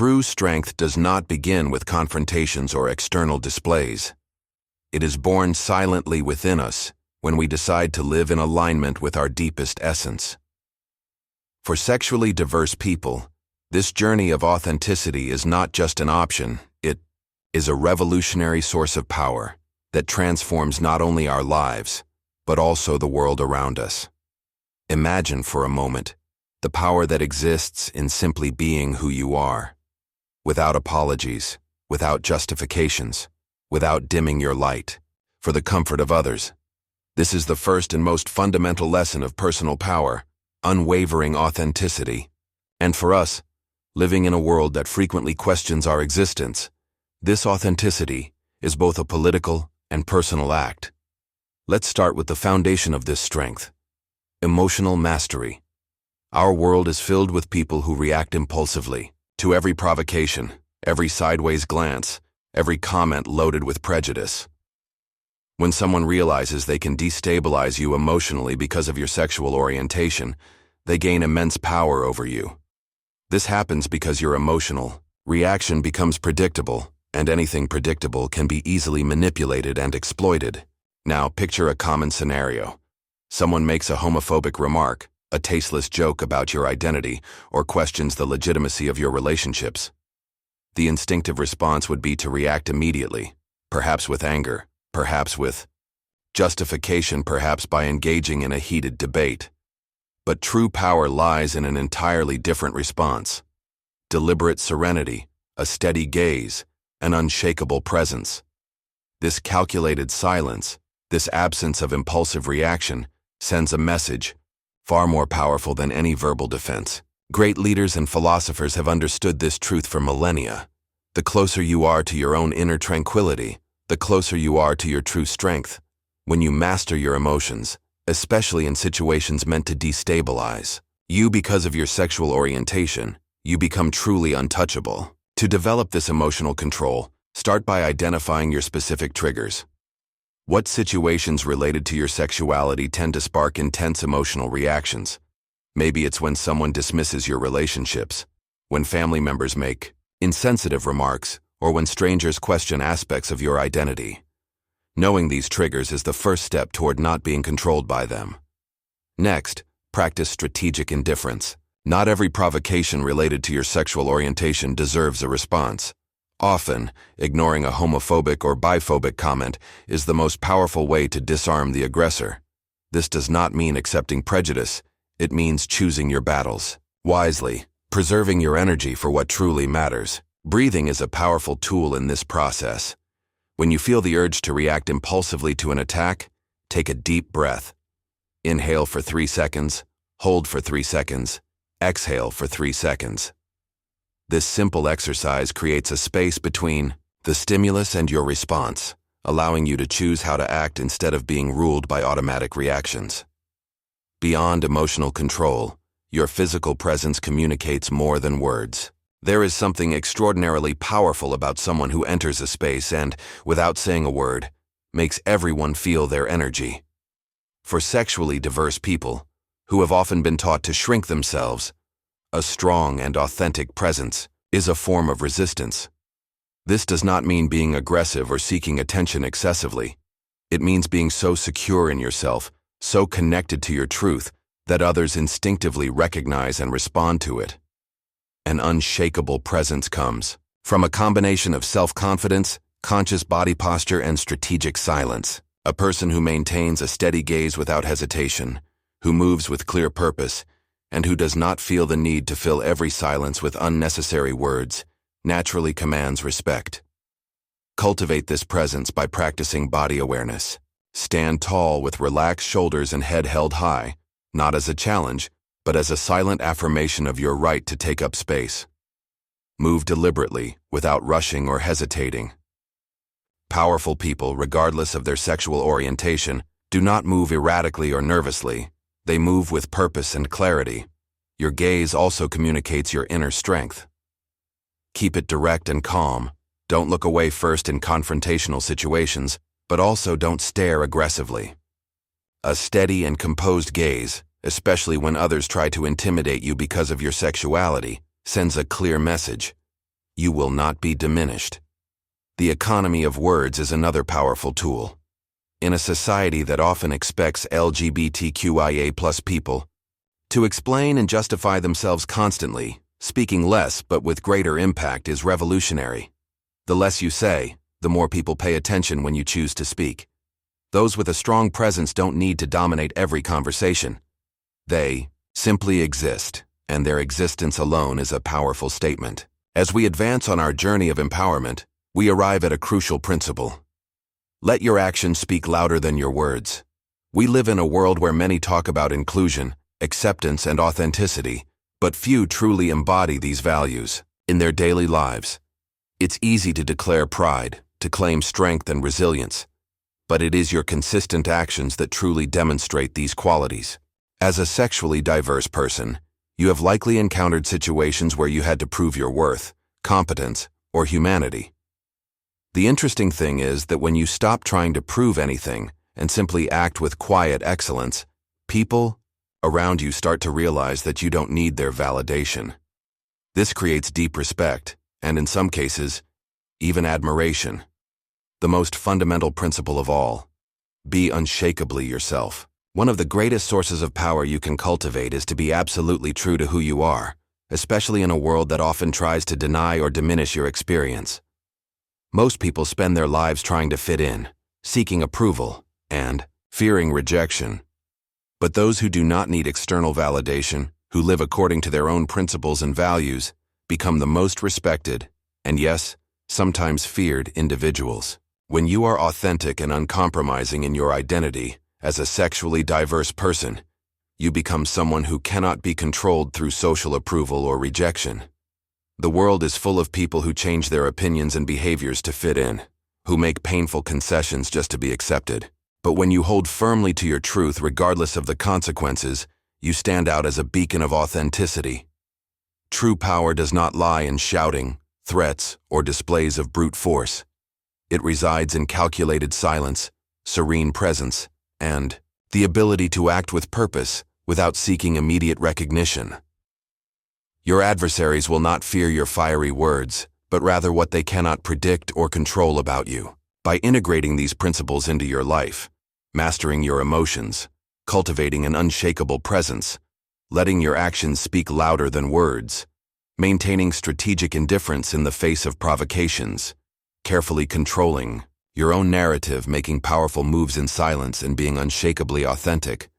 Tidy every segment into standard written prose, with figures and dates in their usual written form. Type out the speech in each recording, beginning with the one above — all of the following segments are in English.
True strength does not begin with confrontations or external displays. It is born silently within us when we decide to live in alignment with our deepest essence. For sexually diverse people, this journey of authenticity is not just an option, it is a revolutionary source of power that transforms not only our lives, but also the world around us. Imagine for a moment the power that exists in simply being who you are, without apologies, without justifications, without dimming your light, for the comfort of others. This is the first and most fundamental lesson of personal power, unwavering authenticity. And for us, living in a world that frequently questions our existence, this authenticity is both a political and personal act. Let's start with the foundation of this strength: emotional mastery. Our world is filled with people who react impulsively to every provocation, every sideways glance, every comment loaded with prejudice. When someone realizes they can destabilize you emotionally because of your sexual orientation, they gain immense power over you. This happens because your emotional reaction becomes predictable, and anything predictable can be easily manipulated and exploited. Now, picture a common scenario. Someone makes a homophobic remark, a tasteless joke about your identity, or questions the legitimacy of your relationships. The instinctive response would be to react immediately, perhaps with anger, perhaps with justification, perhaps by engaging in a heated debate. But true power lies in an entirely different response: deliberate serenity, a steady gaze, an unshakable presence. This calculated silence, this absence of impulsive reaction, sends a message far more powerful than any verbal defense. Great leaders and philosophers have understood this truth for millennia. The closer you are to your own inner tranquility, the closer you are to your true strength. When you master your emotions, especially in situations meant to destabilize you because of your sexual orientation, you become truly untouchable. To develop this emotional control, start by identifying your specific triggers. What situations related to your sexuality tend to spark intense emotional reactions? Maybe it's when someone dismisses your relationships, when family members make insensitive remarks, or when strangers question aspects of your identity. Knowing these triggers is the first step toward not being controlled by them. Next, practice strategic indifference. Not every provocation related to your sexual orientation deserves a response. Often, ignoring a homophobic or biphobic comment is the most powerful way to disarm the aggressor. This does not mean accepting prejudice. It means choosing your battles wisely, preserving your energy for what truly matters. Breathing is a powerful tool in this process. When you feel the urge to react impulsively to an attack, take a deep breath. Inhale for 3 seconds, hold for 3 seconds, exhale for 3 seconds. This simple exercise creates a space between the stimulus and your response, allowing you to choose how to act instead of being ruled by automatic reactions. Beyond emotional control, your physical presence communicates more than words. There is something extraordinarily powerful about someone who enters a space and, without saying a word, makes everyone feel their energy. For sexually diverse people, who have often been taught to shrink themselves, a strong and authentic presence is a form of resistance. This does not mean being aggressive or seeking attention excessively. It means being so secure in yourself, so connected to your truth, that others instinctively recognize and respond to it. An unshakable presence comes from a combination of self-confidence, conscious body posture, and strategic silence. A person who maintains a steady gaze without hesitation, who moves with clear purpose, and who does not feel the need to fill every silence with unnecessary words, naturally commands respect. Cultivate this presence by practicing body awareness. Stand tall with relaxed shoulders and head held high, not as a challenge, but as a silent affirmation of your right to take up space. Move deliberately, without rushing or hesitating. Powerful people, regardless of their sexual orientation, do not move erratically or nervously. They move with purpose and clarity. Your gaze also communicates your inner strength. Keep it direct and calm. Don't look away first in confrontational situations, but also don't stare aggressively. A steady and composed gaze, especially when others try to intimidate you because of your sexuality, sends a clear message. you will not be diminished. The economy of words is another powerful tool. In a society that often expects LGBTQIA+ people to explain and justify themselves constantly, speaking less but with greater impact is revolutionary. The less you say, the more people pay attention when you choose to speak. Those with a strong presence don't need to dominate every conversation. They simply exist, and their existence alone is a powerful statement. As we advance on our journey of empowerment, we arrive at a crucial principle. Let your actions speak louder than your words. We live in a world where many talk about inclusion, acceptance, and authenticity, but few truly embody these values in their daily lives. It's easy to declare pride, to claim strength and resilience, but it is your consistent actions that truly demonstrate these qualities. As a sexually diverse person, you have likely encountered situations where you had to prove your worth, competence, or humanity. The interesting thing is that when you stop trying to prove anything and simply act with quiet excellence, people around you start to realize that you don't need their validation. This creates deep respect, and in some cases, even admiration. The most fundamental principle of all: be unshakably yourself. One of the greatest sources of power you can cultivate is to be absolutely true to who you are, especially in a world that often tries to deny or diminish your experience. Most people spend their lives trying to fit in, seeking approval, and fearing rejection. But those who do not need external validation, who live according to their own principles and values, become the most respected, and yes, sometimes feared individuals. When you are authentic and uncompromising in your identity, as a sexually diverse person, you become someone who cannot be controlled through social approval or rejection. The world is full of people who change their opinions and behaviors to fit in, who make painful concessions just to be accepted. But when you hold firmly to your truth regardless of the consequences, you stand out as a beacon of authenticity. True power does not lie in shouting, threats, or displays of brute force. It resides in calculated silence, serene presence, and the ability to act with purpose without seeking immediate recognition. Your adversaries will not fear your fiery words, but rather what they cannot predict or control about you. By integrating these principles into your life, mastering your emotions, cultivating an unshakable presence, letting your actions speak louder than words, maintaining strategic indifference in the face of provocations, carefully controlling your own narrative, making powerful moves in silence, and being unshakably authentic,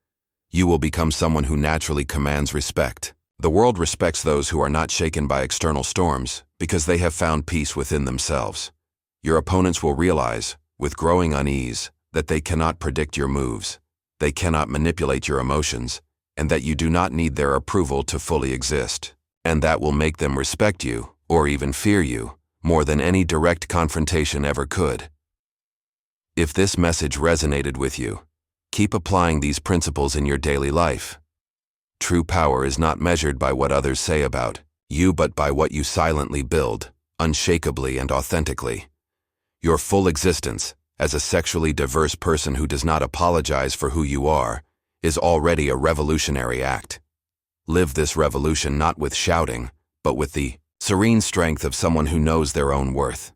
you will become someone who naturally commands respect. The world respects those who are not shaken by external storms because they have found peace within themselves. Your opponents will realize, with growing unease, that they cannot predict your moves, they cannot manipulate your emotions, and that you do not need their approval to fully exist. And that will make them respect you, or even fear you, more than any direct confrontation ever could. If this message resonated with you, keep applying these principles in your daily life. True power is not measured by what others say about you, but by what you silently build, unshakably and authentically. Your full existence, as a sexually diverse person who does not apologize for who you are, is already a revolutionary act. Live this revolution not with shouting, but with the serene strength of someone who knows their own worth.